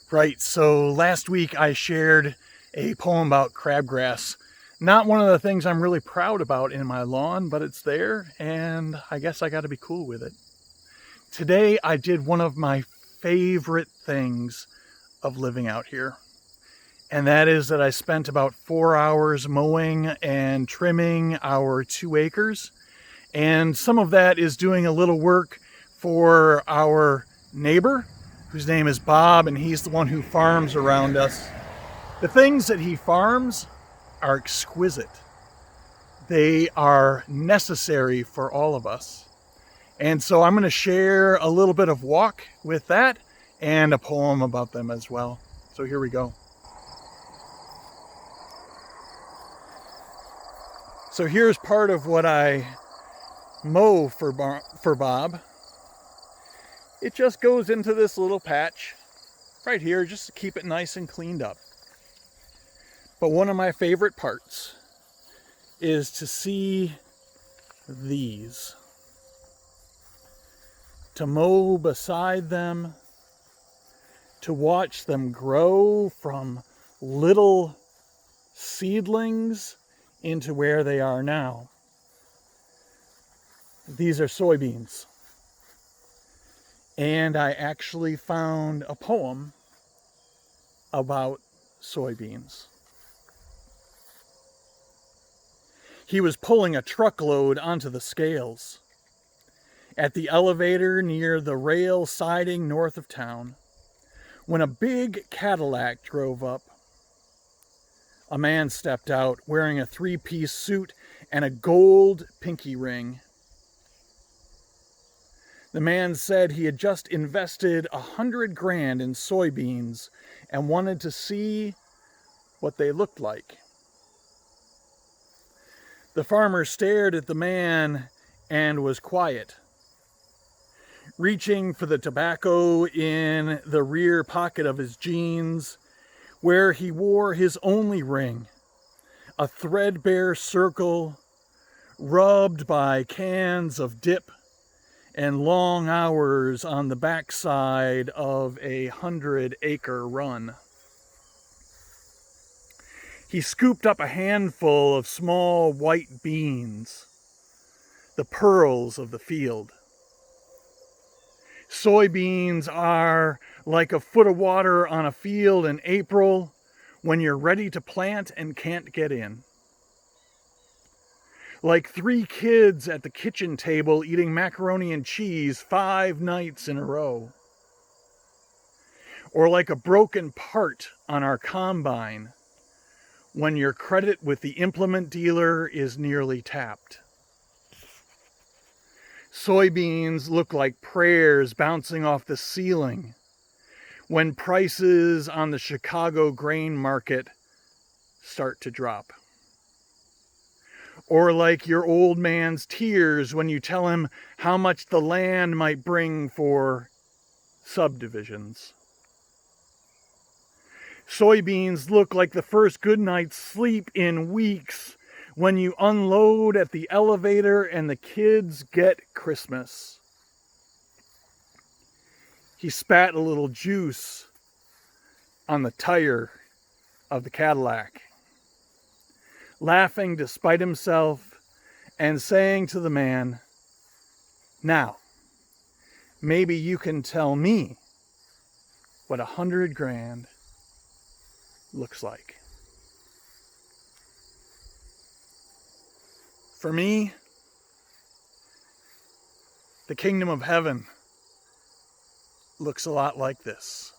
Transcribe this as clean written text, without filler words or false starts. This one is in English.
Right, so last week I shared a poem about crabgrass. Not one of the things I'm really proud about in my lawn, but it's there, and I guess I got to be cool with it. Today I did one of my favorite things of living out here, and that is that I spent about 4 hours mowing and trimming our 2 acres, and some of that is doing a little work for our neighbor, whose name is Bob, and he's the one who farms around us. The things that he farms are exquisite. They are necessary for all of us. And so I'm going to share a little bit of walk with that and a poem about them as well. So here we go. So here's part of what I mow for Bob. It just goes into this little patch right here just to keep it nice and cleaned up. But one of my favorite parts is to see these, to mow beside them, to watch them grow from little seedlings into where they are now. These are soybeans. And I actually found a poem about soybeans. He was pulling a truckload onto the scales at the elevator near the rail siding north of town when a big Cadillac drove up. A man stepped out wearing a 3-piece suit and a gold pinky ring. The man said he had just invested $100,000 in soybeans and wanted to see what they looked like. The farmer stared at the man and was quiet, reaching for the tobacco in the rear pocket of his jeans, where he wore his only ring, a threadbare circle rubbed by cans of dip and long hours on the backside of a 100-acre run. He scooped up a handful of small white beans, the pearls of the field. Soybeans are like a foot of water on a field in April when you're ready to plant and can't get in. Like 3 kids at the kitchen table eating macaroni and cheese 5 nights in a row. Or like a broken part on our combine when your credit with the implement dealer is nearly tapped. Soybeans look like prayers bouncing off the ceiling when prices on the Chicago grain market start to drop. Or like your old man's tears when you tell him how much the land might bring for subdivisions. Soybeans look like the first good night's sleep in weeks when you unload at the elevator and the kids get Christmas. He spat a little juice on the tire of the Cadillac, laughing despite himself and saying to the man, "Now, maybe you can tell me what $100,000 looks like." For me, the kingdom of heaven looks a lot like this.